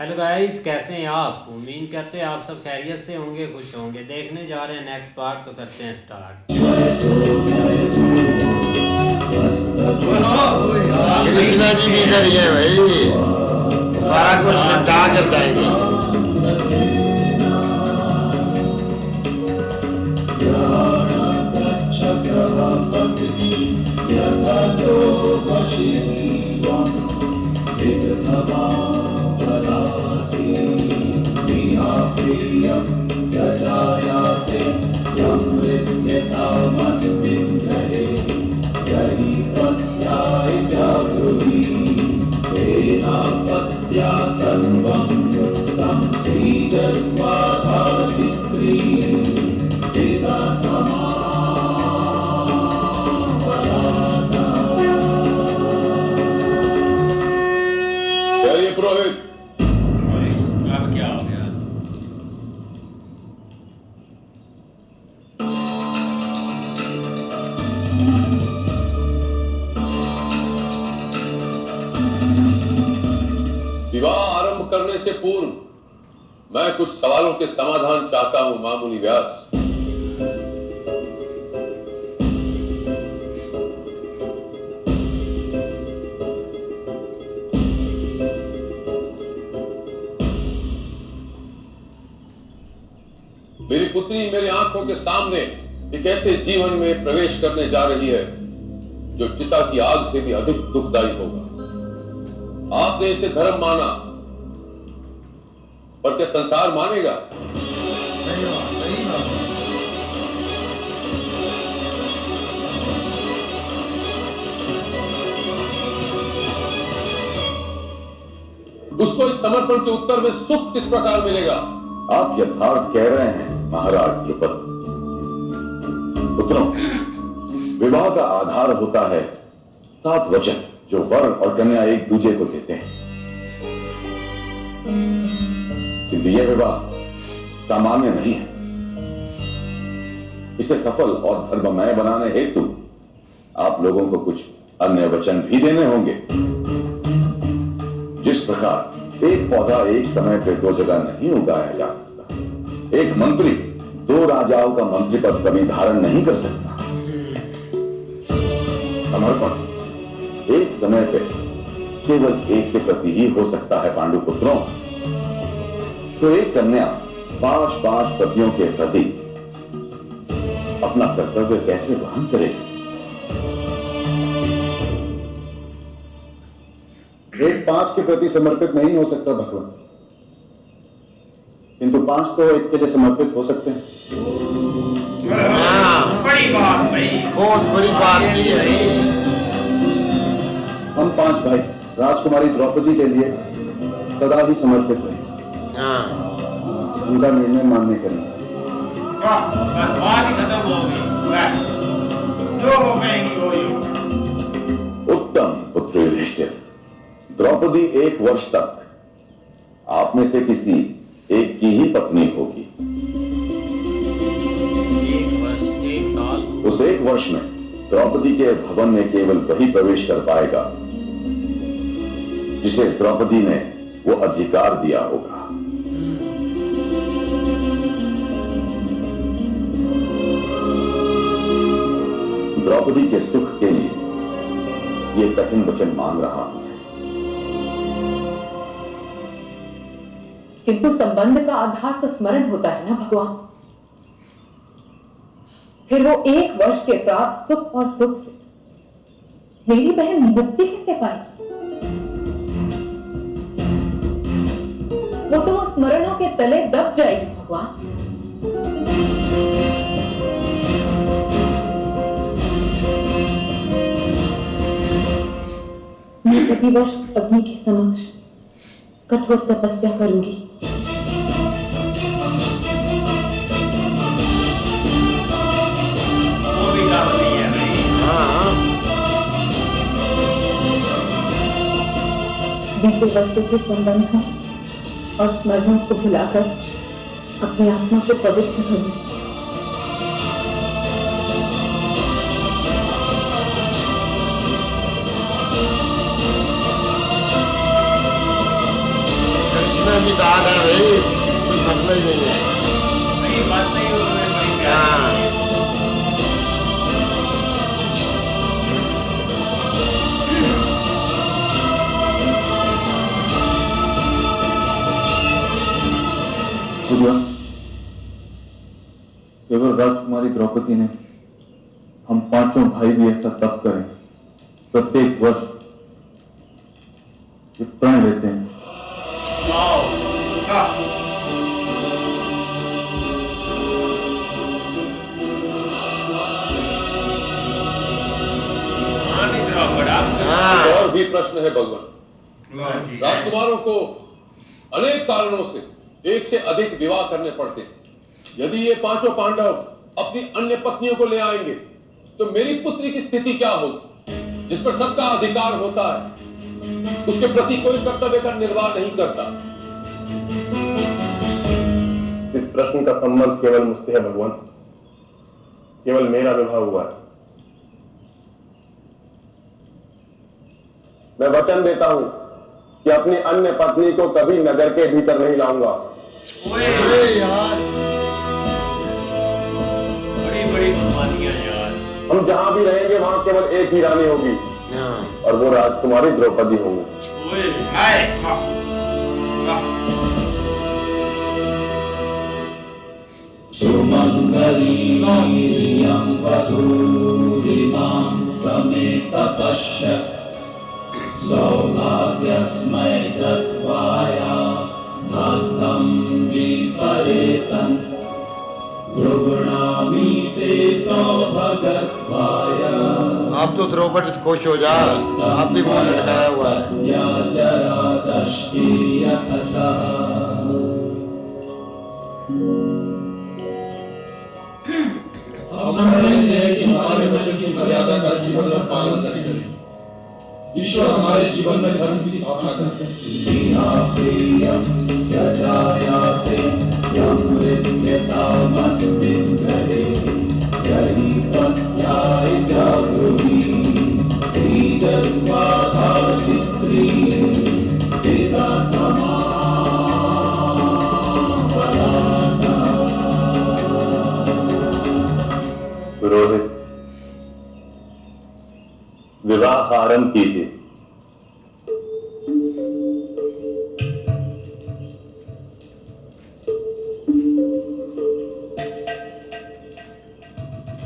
Hello guys, कैसे हैं आप? उम्मीद करते हैं आप सब खैरियत से होंगे, खुश होंगे। देखने जा रहे हैं नेक्स्ट पार्ट, तो करते हैं स्टार्ट। कृष्णा जी भी इधर ही है भाई, सारा कुछ निपटा कर जाएंगे। ये पुरोहित, अब क्या हो गया? विवाह आरंभ करने से पूर्व मैं कुछ सवालों के समाधान चाहता हूं। मामूली व्यास, मेरी पुत्री मेरी आंखों के सामने एक ऐसे जीवन में प्रवेश करने जा रही है जो चिता की आग से भी अधिक दुखदायी होगा। आपने इसे धर्म माना, पर क्या संसार मानेगा? सही बात। उसको इस समर्पण के उत्तर में सुख किस प्रकार मिलेगा? आप यथार्थ कह रहे हैं महाराज ध्रुपद। पुत्रों, विवाह का आधार होता है 7 वचन जो वर और कन्या एक दूसरे को देते हैं। किंतु यह विवाह सामान्य नहीं है। इसे सफल और धर्ममय बनाने हेतु आप लोगों को कुछ अन्य वचन भी देने होंगे। जिस प्रकार एक पौधा एक समय पे 2 जगह नहीं उगाया जा सकता, एक मंत्री 2 राजाओं का मंत्री पद कभी धारण नहीं कर सकता। समर्पण एक समय पे केवल एक के प्रति ही हो सकता है। पांडु पुत्रों, तो एक कन्या 5 पतियों के प्रति अपना कर्तव्य कैसे वहन करेगी? एक 5 के प्रति समर्पित नहीं हो सकता भगवान, किंतु 5 तो एक के लिए समर्पित हो सकते हैं। बड़ी बात भाई, बहुत बड़ी बात की है। हम 5 भाई राजकुमारी द्रौपदी के लिए सदा ही समर्पित रहे। उनका निर्णय मानने के लिए बस बात ही खत्म हो गई। जो हो गएगी वो ही। उत्तम पुत्र युधिष्ठिर। द्रौपदी 1 वर्ष तक आप में से किसी एक की ही पत्नी होगी। 1 वर्ष 1 साल। उस 1 वर्ष में द्रौपदी के भवन में केवल वही प्रवेश कर पाएगा जिसे द्रौपदी ने वो अधिकार दिया होगा। द्रौपदी के सुख के लिए ये कठिन वचन मांग रहा हूं। किंतु संबंध का आधार तो स्मरण होता है ना भगवान। फिर वो 1 वर्ष के प्राप्त सुख और दुख से मेरी बहन मुक्ति कैसे पाई? वो तो स्मरणों के तले दब जाएगी भगवान। मैं प्रतिवर्ष अग्नि के समक्ष कठोर तपस्या करूंगी। वो भी काम नहीं है भाई। बीते वक्तों के संबंधों और स्मरणों को भुलाकर अपनी आत्मा को पवित्र करूंगी। कृष्णा जी साथ है भाई, कोई मसला ही नहीं है। बड़ी बात नहीं, उन्होंने बड़ी प्यारी हाँ। की है। बुढ़िया, केवल राजकुमारी द्रौपदी ने, हम पांचों भाई भी ऐसा तप करें, प्रत्येक वर्ष ये प्रण लेते हैं। हाँ। और भी प्रश्न है भगवान। राजकुमारों को अनेक कारणों से एक से अधिक विवाह करने पड़ते हैं। यदि ये पांचों पांडव अपनी अन्य पत्नियों को ले आएंगे तो मेरी पुत्री की स्थिति क्या होगी, जिस पर सबका अधिकार होता है, उसके प्रति कोई कर्तव्य का निर्वाह नहीं करता। इस प्रश्न का संबंध केवल मुझसे है भगवान, केवल मेरा विवाह हुआ है। मैं वचन देता हूं कि अपनी अन्य पत्नी को कभी नगर के भीतर नहीं लाऊंगा। अरे यार, बड़ी बड़ी कुर्बानियां यार। हम जहां भी रहेंगे वहां केवल एक ही रानी होगी, हाँ। और वो राजकुमारी द्रौपदी होंगी। सौभाग्यस्मै तत्त्वाया हस्तं विपरेतं गृह्णामि ते सौभाग्यत्वाय। आप तो द्रौपदी खुश हो जा, आप भी मुंह लटकाया हुआ है। या जरादष्टि यथसः। हमारा निर्णय है कि हमारे वचन की मर्यादा का जीवन में पालन करेंगे। ईश्वर हमारे जीवन में धर्म की स्थापना करते हैं। पुरोहित, विवाह आरंभ कीजिए।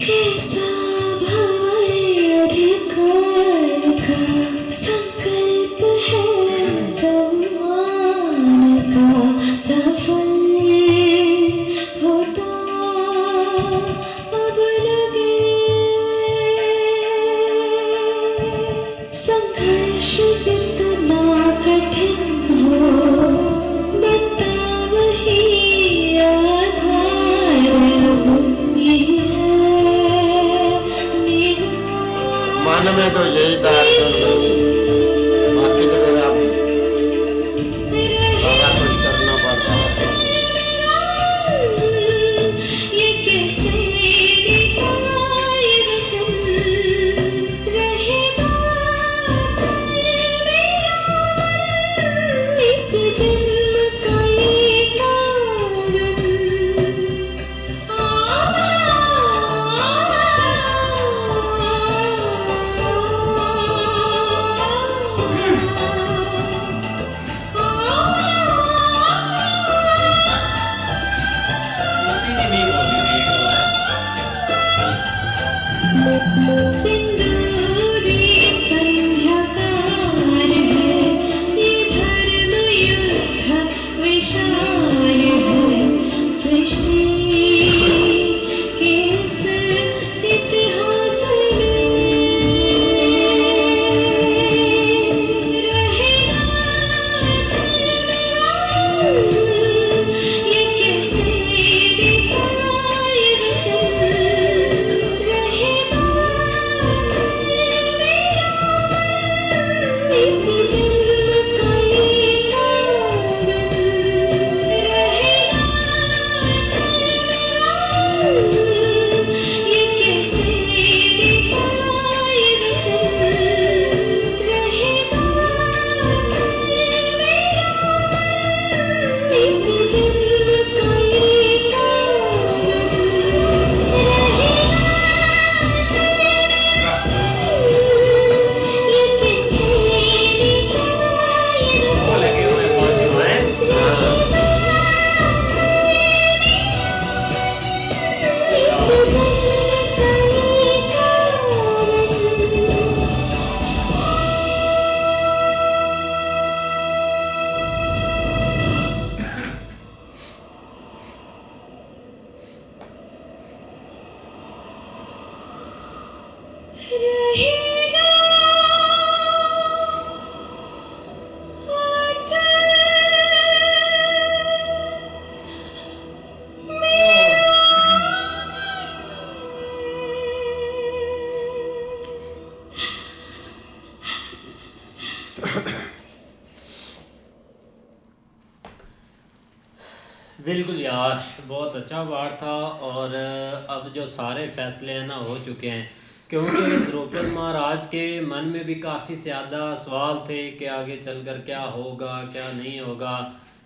कैसा भवैधिकार का संकल्प है, सम्मान का सफल होता अब लगे। संघर्ष जितना कठिन हो, बनता वही आधार अब यही है मेरा। मन में तो यही था अर्जुन भाई, बाकी तो फिर आप सारा कुछ करना बिल्कुल यार, बहुत अच्छा वार था। और अब जो सारे फैसले हैं ना हो चुके हैं, क्योंकि द्रौपद महाराज के मन में भी काफ़ी ज़्यादा सवाल थे कि आगे चलकर क्या होगा क्या नहीं होगा।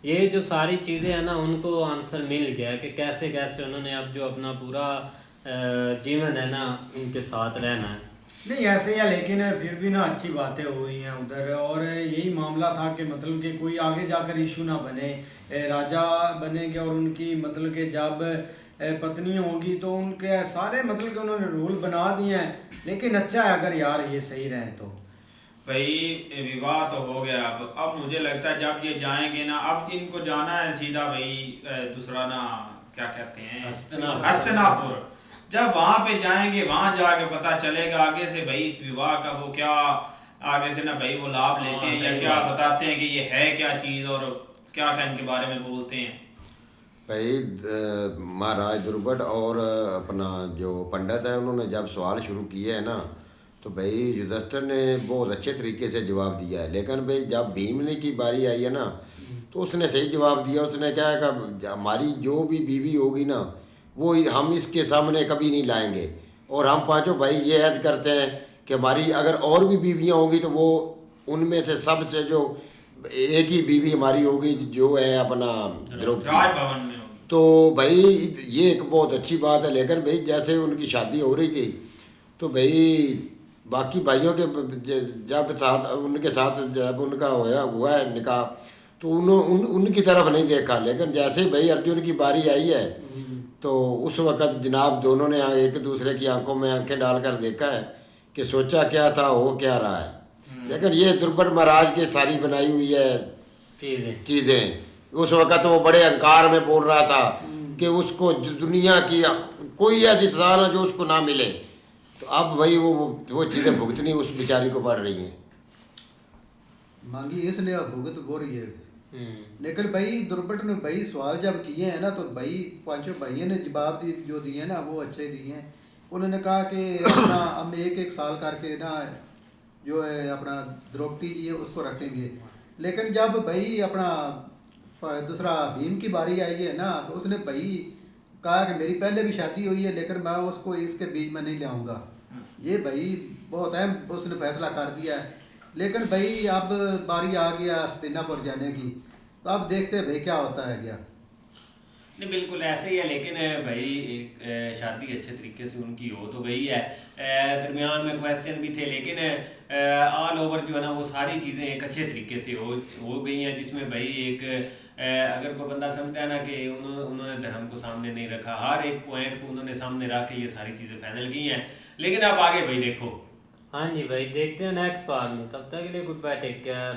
ये जो सारी चीज़ें हैं ना उनको आंसर मिल गया कि कैसे कैसे उन्होंने अब जो अपना पूरा जीवन है ना उनके साथ रहना है। नहीं ऐसे ही है, लेकिन फिर भी ना अच्छी बातें हुई हैं उधर। और यही मामला था कि मतलब कि कोई आगे जाकर इशू ना बने, राजा बनेंगे और उनकी मतलब कि जब पत्नी होगी तो उनके सारे मतलब कि उन्होंने रूल बना दिए हैं। लेकिन अच्छा है अगर यार ये सही रहे तो। भाई विवाह तो हो गया, अब मुझे लगता है जब ये जाएंगे ना, अब इनको जाना है सीधा भाई दूसरा ना क्या कहते हैं हस्तिनापुर। जब वहाँ पे जाएंगे वहाँ जाके पता चलेगा आगे से भाई इस विवाह का वो क्या आगे से ना भाई वो लाभ लेते हैं या क्या बताते हैं कि ये है क्या चीज़ और क्या क्या इनके बारे में बोलते हैं। भाई महाराज द्रुपद और अपना जो पंडित है उन्होंने जब सवाल शुरू किए हैं ना तो भाई युधिष्ठिर ने बहुत अच्छे तरीके से जवाब दिया है। लेकिन भाई जब भीम की बारी आई है ना तो उसने सही जवाब दिया। उसने क्या है कि हमारी जो भी बीवी होगी ना वो हम इसके सामने कभी नहीं लाएंगे, और हम पांचों भाई ये ऐद करते हैं कि हमारी अगर और भी बीवियां होंगी तो वो उनमें से सबसे जो एक ही बीवी हमारी होगी जो है अपना द्रौपदी। तो भाई ये एक बहुत अच्छी बात है। लेकिन भाई जैसे उनकी शादी हो रही थी तो भाई बाकी भाइयों के जब साथ उनके साथ जब उनका हुआ है निकाह तो उनकी तरफ नहीं देखा। लेकिन जैसे भाई अर्जुन की बारी आई है तो उस वक़्त जनाब दोनों ने एक दूसरे की आंखों में आंखें डालकर देखा है कि सोचा क्या था हो क्या रहा है। लेकिन ये द्रुपद महाराज की सारी बनाई हुई है चीज़ें। उस वक़्त वो बड़े अहंकार में बोल रहा था कि उसको दुनिया की कोई ऐसी सजा ना जो उसको ना मिले। तो अब भाई वो चीज़ें भुगतनी उस बेचारी को पड़ रही हैं। मांगी इसलिए भुगत हो रही है। लेकिन भाई द्रुपद ने भाई सवाल जब किए हैं ना तो भाई पांचों भाइयों ने जवाब जो दिए ना वो अच्छे दिए हैं। उन्होंने कहा कि अपना हम एक साल करके ना जो है अपना द्रौपदी जी है उसको रखेंगे। लेकिन जब भाई अपना दूसरा भीम की बारी आई है ना तो उसने भाई कहा कि मेरी पहले भी शादी हुई है लेकिन मैं उसको इसके बीच में नहीं लाऊंगा। ये भाई बहुत अहम उसने फैसला कर दिया है। लेकिन भाई अब बारी आ गया हस्तिनापुर जाने की, तो अब देखते हैं भाई क्या होता है क्या नहीं। बिल्कुल ऐसे ही है। लेकिन भाई एक शादी अच्छे तरीके से उनकी हो तो गई है। दरमियान में क्वेश्चन भी थे लेकिन ऑल ओवर जो है ना वो सारी चीज़ें एक अच्छे तरीके से हो गई हैं, जिसमें भाई एक अगर कोई बंदा समझता है ना कि उन्होंने धर्म को सामने नहीं रखा, हर एक पॉइंट को उन्होंने सामने रख के ये सारी चीज़ें फाइनल की हैं। लेकिन अब आगे भाई देखो। हाँ जी भाई, देखते हैं नेक्स्ट पार्ट में। तब तक के लिए गुड बाय, टेक केयर।